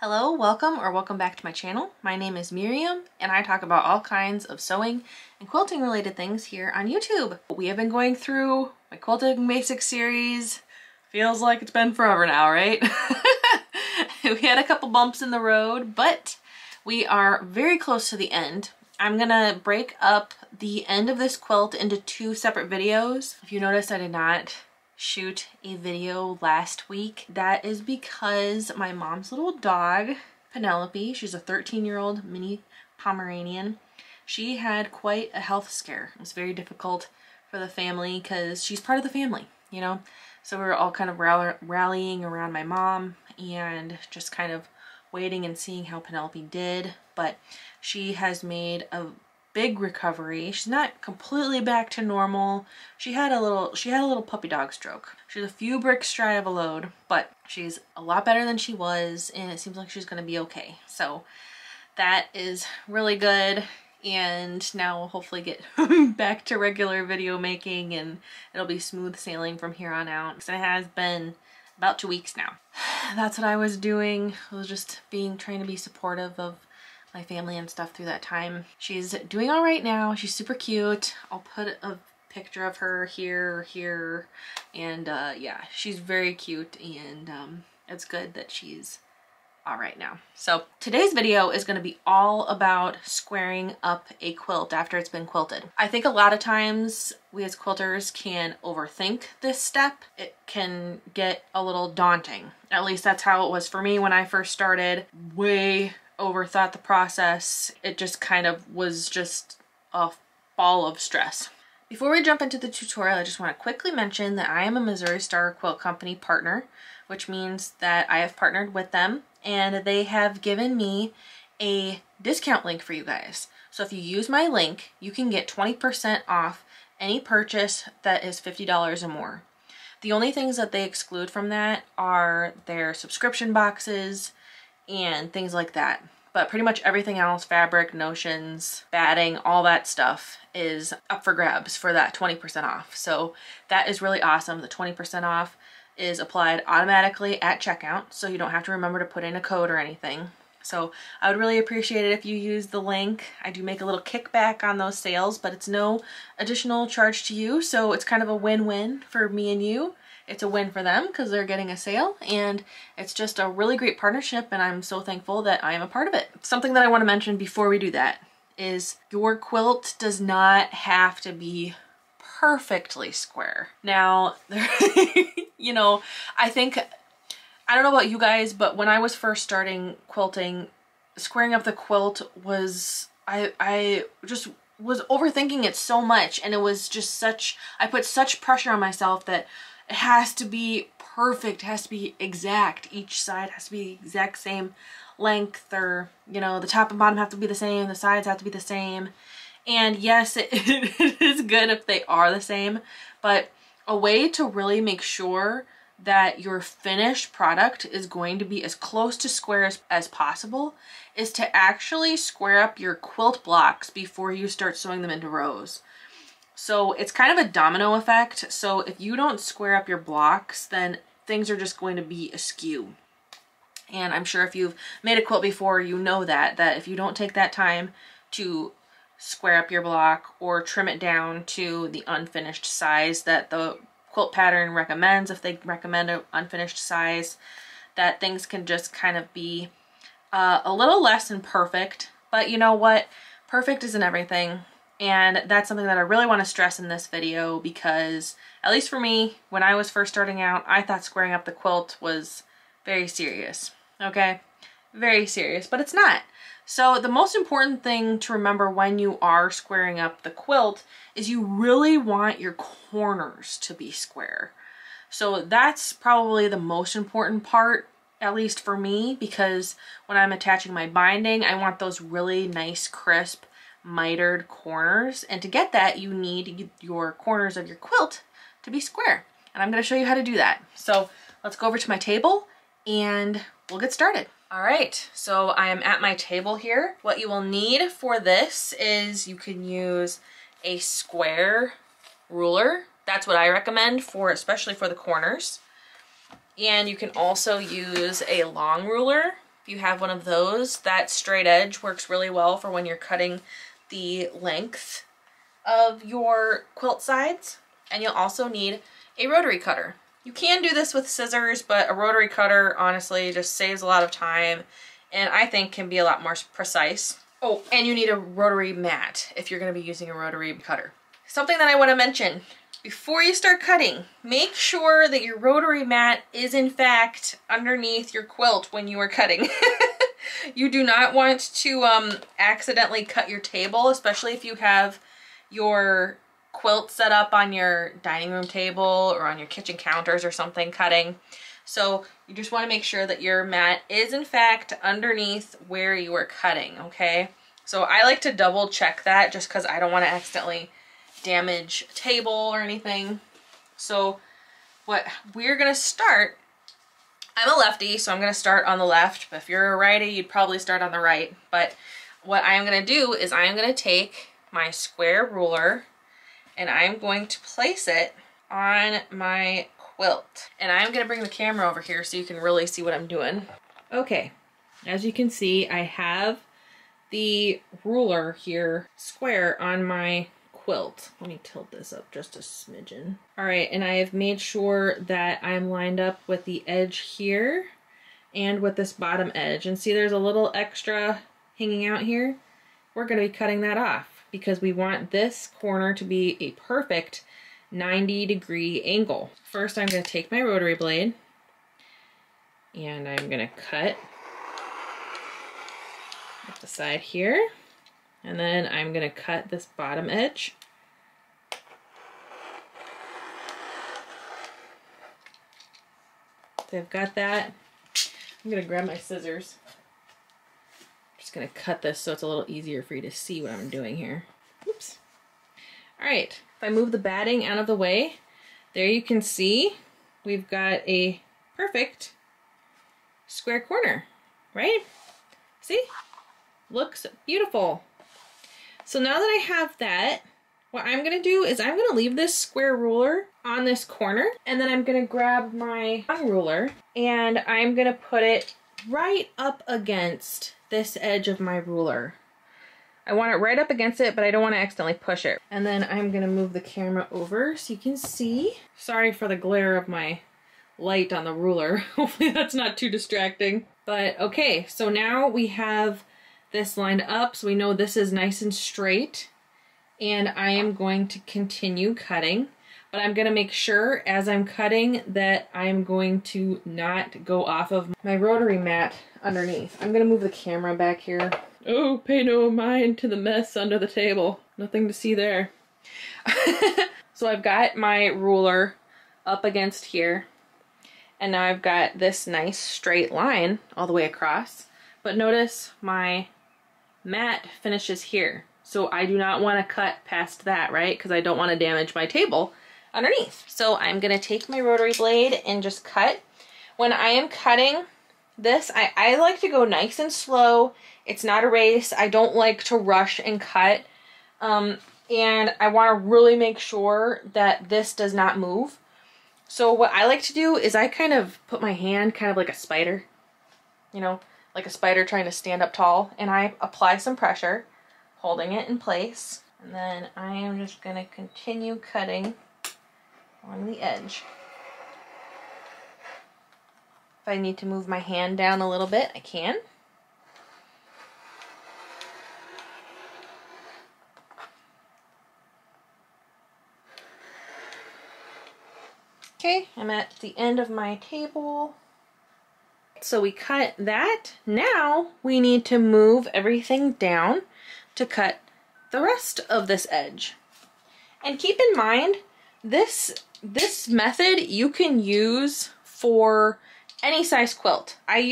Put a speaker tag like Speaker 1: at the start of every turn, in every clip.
Speaker 1: Hello, welcome back to my channel. My name is Miriam and I talk about all kinds of sewing and quilting related things here on YouTube. We have been going through my Quilting Basics series. Feels like it's been forever now, right? We had a couple bumps in the road, but we are very close to the end. I'm gonna break up the end of this quilt into two separate videos. If you notice, I did not shoot a video last week. That is because my mom's little dog, Penelope, she's a 13-year-old mini Pomeranian. She had quite a health scare. It was very difficult for the family because she's part of the family, you know? So we were all kind of rallying around my mom and just kind of waiting and seeing how Penelope did. But she has made a big recovery. She's not completely back to normal. She had a little puppy dog stroke. She's a few bricks dry of a load, but she's a lot better than she was, and it seems like she's gonna be okay. So that is really good, and now we'll hopefully get back to regular video making and it'll be smooth sailing from here on out. So it has been about 2 weeks now. That's what I was doing. I was just trying to be supportive of my family and stuff through that time. She's doing all right now. She's super cute. I'll put a picture of her here, and yeah, she's very cute, and it's good that she's all right now. So today's video is going to be all about squaring up a quilt after it's been quilted. I think a lot of times we as quilters can overthink this step. It can get a little daunting. At least that's how it was for me when I first started. Way overthought the process. It just kind of was just a ball of stress. Before we jump into the tutorial, I just want to quickly mention that I am a Missouri Star Quilt Company partner, which means that I have partnered with them and they have given me a discount link for you guys. So if you use my link, you can get 20% off any purchase that is $50 or more. The only things that they exclude from that are their subscription boxes and things like that. But pretty much everything else, fabric, notions, batting, all that stuff is up for grabs for that 20% off. So that is really awesome. The 20% off is applied automatically at checkout, so you don't have to remember to put in a code or anything. So I would really appreciate it if you use the link. I do make a little kickback on those sales, but it's no additional charge to you, so it's kind of a win-win for me and you. It's a win for them because they're getting a sale, and it's just a really great partnership, and I'm so thankful that I am a part of it. Something that I want to mention before we do that is your quilt does not have to be perfectly square. Now, you know, I don't know about you guys, but when I was first starting quilting, squaring up the quilt was, I just was overthinking it so much, and it was just I put such pressure on myself that it has to be perfect, it has to be exact. Each side has to be the exact same length, or, you know, the top and bottom have to be the same, the sides have to be the same. And yes, it is good if they are the same, but a way to really make sure that your finished product is going to be as close to square as possible is to actually square up your quilt blocks before you start sewing them into rows. So it's kind of a domino effect. So if you don't square up your blocks, then things are just going to be askew. And I'm sure if you've made a quilt before, you know that if you don't take that time to square up your block or trim it down to the unfinished size that the quilt pattern recommends, if they recommend an unfinished size, that things can just kind of be a little less than perfect. But you know what? Perfect isn't everything. And that's something that I really want to stress in this video, because at least for me, when I was first starting out, I thought squaring up the quilt was very serious. Okay? Very serious, but it's not. So the most important thing to remember when you are squaring up the quilt is you really want your corners to be square. So that's probably the most important part, at least for me, because when I'm attaching my binding, I want those really nice, crisp, mitered corners, and to get that you need your corners of your quilt to be square, and I'm going to show you how to do that. So let's go over to my table and we'll get started. All right, so I am at my table here. What you will need for this is you can use a square ruler. That's what I recommend for, especially for the corners. And you can also use a long ruler If you have one of those, that straight edge works really well for when you're cutting the length of your quilt sides. And you'll also need a rotary cutter. You can do this with scissors, but a rotary cutter honestly just saves a lot of time and I think can be a lot more precise. Oh, and you need a rotary mat if you're going to be using a rotary cutter. Something that I want to mention, before you start cutting, make sure that your rotary mat is in fact underneath your quilt when you are cutting. You do not want to accidentally cut your table, especially if you have your quilt set up on your dining room table or on your kitchen counters or something cutting. So you just want to make sure that your mat is in fact underneath where you are cutting, okay? So I like to double check that just because I don't want to accidentally damage a table or anything. So what we're going to start, I'm a lefty, so I'm going to start on the left, but if you're a righty, you'd probably start on the right. But what I'm going to do is I'm going to take my square ruler and I'm going to place it on my quilt. And I'm going to bring the camera over here so you can really see what I'm doing. Okay, as you can see, I have the ruler here square on my quilt. Let me tilt this up just a smidgen. All right, and I have made sure that I'm lined up with the edge here and with this bottom edge. And see, there's a little extra hanging out here. We're going to be cutting that off because we want this corner to be a perfect 90-degree angle. First, I'm going to take my rotary blade and I'm going to cut up the side here. And then I'm going to cut this bottom edge. So I've got that. I'm going to grab my scissors. I'm just going to cut this so it's a little easier for you to see what I'm doing here. Oops. All right, if I move the batting out of the way, there you can see we've got a perfect square corner, right? See? Looks beautiful. So now that I have that, what I'm gonna do is I'm gonna leave this square ruler on this corner, and then I'm gonna grab my long ruler and I'm gonna put it right up against this edge of my ruler. I want it right up against it, but I don't want to accidentally push it. And then I'm gonna move the camera over so you can see. Sorry for the glare of my light on the ruler. Hopefully that's not too distracting. But okay, so now we have this lined up, so we know this is nice and straight, and I am going to continue cutting, but I'm going to make sure as I'm cutting that I'm going to not go off of my rotary mat underneath. I'm going to move the camera back here. Oh, pay no mind to the mess under the table. Nothing to see there. So I've got my ruler up against here, and now I've got this nice straight line all the way across, but notice my mat finishes here. So I do not want to cut past that, right? Because I don't want to damage my table underneath. So I'm going to take my rotary blade and just cut. When I am cutting this, I like to go nice and slow. It's not a race. I don't like to rush and cut. And I want to really make sure that this does not move. So what I like to do is I kind of put my hand kind of like a spider, you know, like a spider trying to stand up tall, and I apply some pressure, holding it in place, and then I am just going to continue cutting along the edge. If I need to move my hand down a little bit, I can. Okay, I'm at the end of my table. So we cut that. Now we need to move everything down to cut the rest of this edge. And keep in mind, this method you can use for any size quilt. I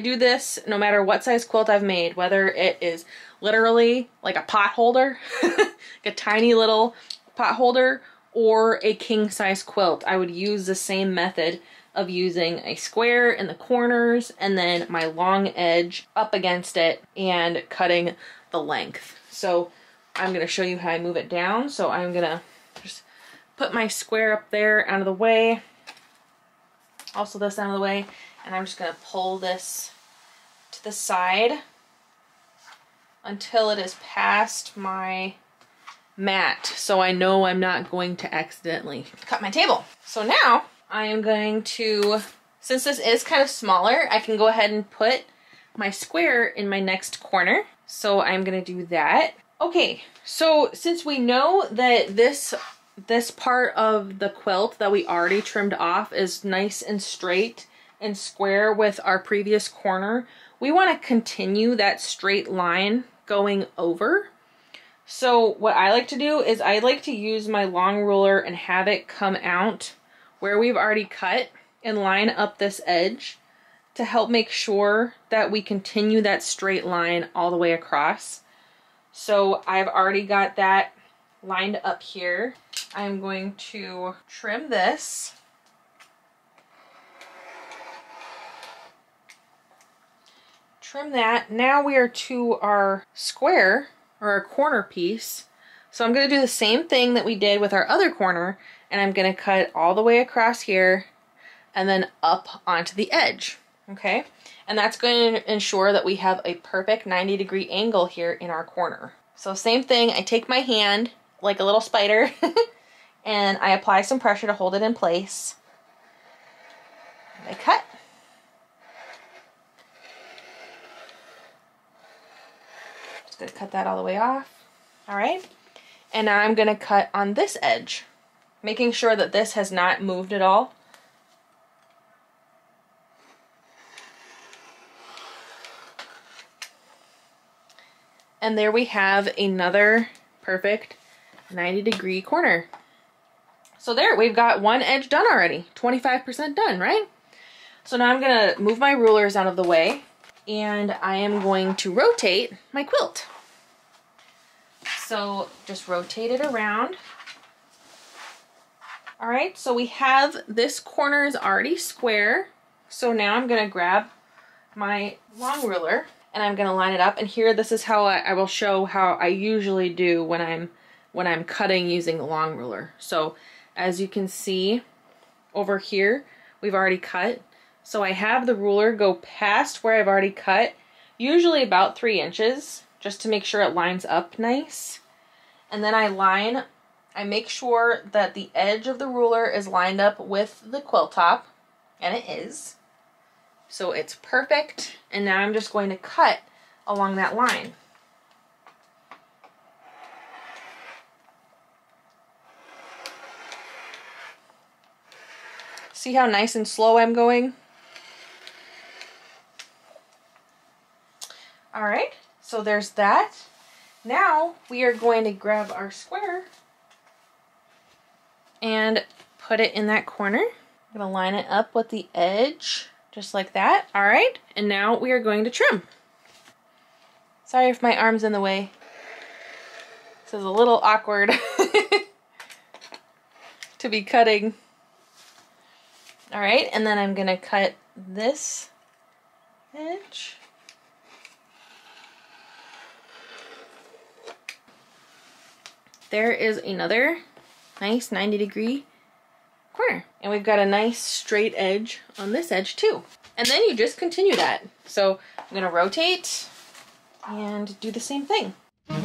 Speaker 1: do this no matter what size quilt I've made, whether it is literally like a pot holder, like a tiny little pot holder, or a king size quilt. I would use the same method of using a square in the corners and then my long edge up against it and cutting the length. So I'm going to show you how I move it down. So I'm going to just put my square up there out of the way, also this out of the way, and I'm just going to pull this to to the side until it is past my mat, so I know I'm not going to accidentally cut my table. So now I am going to, since this is kind of smaller, I can go ahead and put my square in my next corner. So I'm gonna do that. Okay, so since we know that this part of the quilt that we already trimmed off is nice and straight and square with our previous corner, we want to continue that straight line going over. So what I like to do is I like to use my long ruler and have it come out where we've already cut and line up this edge to help make sure that we continue that straight line all the way across. So I've already got that lined up here. I'm going to trim this. Trim that. Now we are to our square or our corner piece. So I'm going to do the same thing that we did with our other corner, and I'm going to cut all the way across here and then up onto the edge. Okay, and that's going to ensure that we have a perfect 90-degree angle here in our corner. So same thing, I take my hand like a little spider and I apply some pressure to hold it in place. And I cut. Just gonna cut that all the way off. All right, and now I'm gonna cut on this edge, making sure that this has not moved at all. And there we have another perfect 90-degree corner. So there, we've got one edge done already. 25% done, right? So now I'm gonna move my rulers out of the way and I am going to rotate my quilt. So just rotate it around. All right, so we have this corner is already square. So now I'm gonna grab my long ruler and I'm gonna line it up, and here this is how I will show how I usually do when I'm cutting using the long ruler. So as you can see over here, we've already cut. So I have the ruler go past where I've already cut, usually about 3 inches, just to make sure it lines up nice. And then I make sure that the edge of the ruler is lined up with the quilt top, and it is. So it's perfect, and now I'm just going to cut along that line. See how nice and slow I'm going? All right, so there's that. Now we are going to grab our square and put it in that corner. I'm gonna line it up with the edge. Just like that. All right, and now we are going to trim. Sorry if my arm's in the way. This is a little awkward to be cutting. All right, and then I'm gonna cut this edge. There is another nice 90-degree corner, and we've got a nice straight edge on this edge too. And then you just continue that. So I'm gonna rotate and do the same thing. All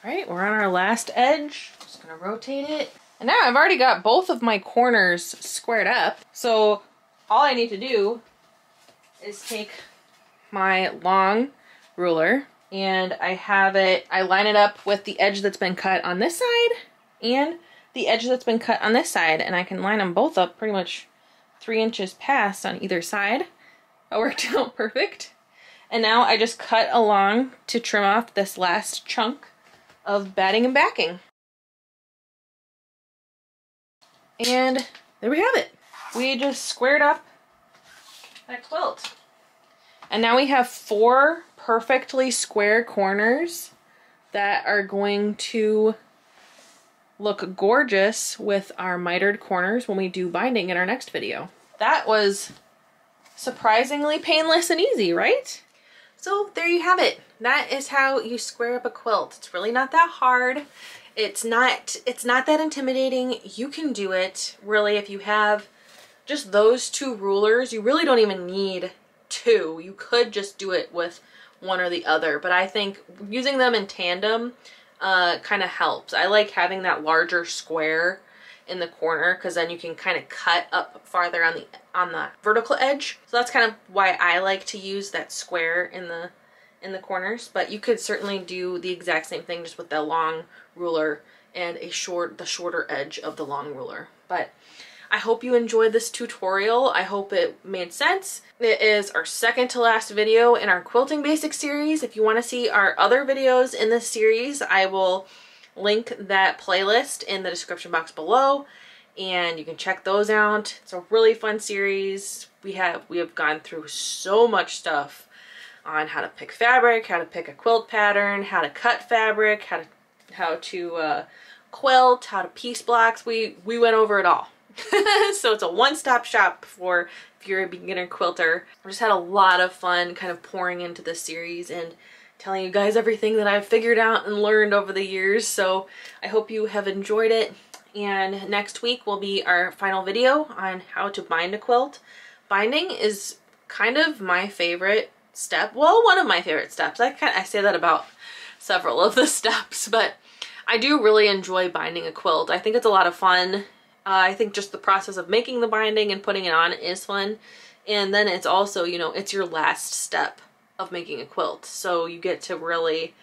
Speaker 1: right, we're on our last edge. Just gonna rotate it. And now I've already got both of my corners squared up. So all I need to do is take my long ruler and I line it up with the edge that's been cut on this side and the edge that's been cut on this side, and I can line them both up pretty much 3 inches past on either side. That worked out perfect. And now I just cut along to trim off this last chunk of batting and backing. And there we have it. We just squared up that quilt. And now we have 4 perfectly square corners that are going to look gorgeous with our mitered corners when we do binding in our next video. That was surprisingly painless and easy, right? So there you have it. That is how you square up a quilt. It's really not that hard. It's not that intimidating. You can do it really if you have just those two rulers. You really don't even need two. You could just do it with one or the other, but I think using them in tandem kind of helps. I like having that larger square in the corner because then you can kind of cut up farther on the vertical edge. So that's kind of why I like to use that square in the corners, but you could certainly do the exact same thing just with the long ruler and the shorter edge of the long ruler. But I hope you enjoyed this tutorial. I hope it made sense. It is our second to last video in our Quilting Basics series. If you want to see our other videos in this series, I will link that playlist in the description box below, and you can check those out. It's a really fun series. We have gone through so much stuff on how to pick fabric, how to pick a quilt pattern, how to cut fabric, how to quilt, how to piece blocks. We went over it all. So it's a one-stop shop for if you're a beginner quilter. I just had a lot of fun kind of pouring into this series and telling you guys everything that I've figured out and learned over the years. So I hope you have enjoyed it. And next week will be our final video on how to bind a quilt. Binding is kind of my favorite step. Well, one of my favorite steps. I say that about several of the steps, but I do really enjoy binding a quilt. I think it's a lot of fun. I think just the process of making the binding and putting it on is fun. And then it's also, you know, it's your last step of making a quilt. So you get to really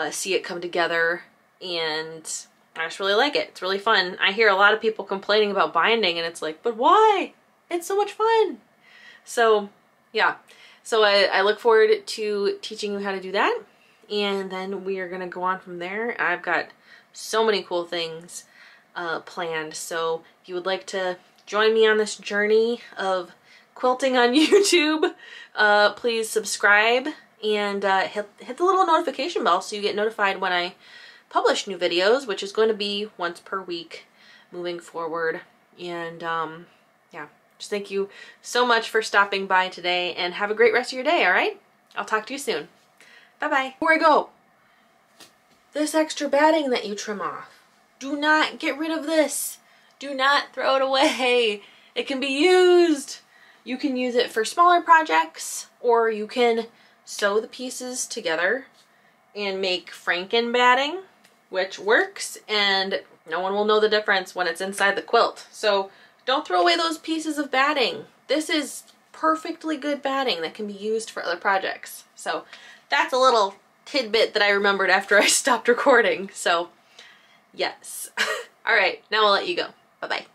Speaker 1: see it come together, and I just really like it. It's really fun. I hear a lot of people complaining about binding, and it's like, but why? It's so much fun. So yeah, so I look forward to teaching you how to do that. And then we are going to go on from there. I've got so many cool things planned. So if you would like to join me on this journey of quilting on YouTube, please subscribe and hit the little notification bell so you get notified when I publish new videos, which is going to be once per week moving forward. And yeah, just thank you so much for stopping by today, and have a great rest of your day. All right, I'll talk to you soon. Bye-bye. Before I go, this extra batting that you trim off, do not get rid of this. Do not throw it away. It can be used. You can use it for smaller projects, or you can sew the pieces together and make Franken batting, which works, and no one will know the difference when it's inside the quilt. So don't throw away those pieces of batting. This is perfectly good batting that can be used for other projects. So that's a little tidbit that I remembered after I stopped recording. So yes. All right, now I'll let you go. Bye-bye.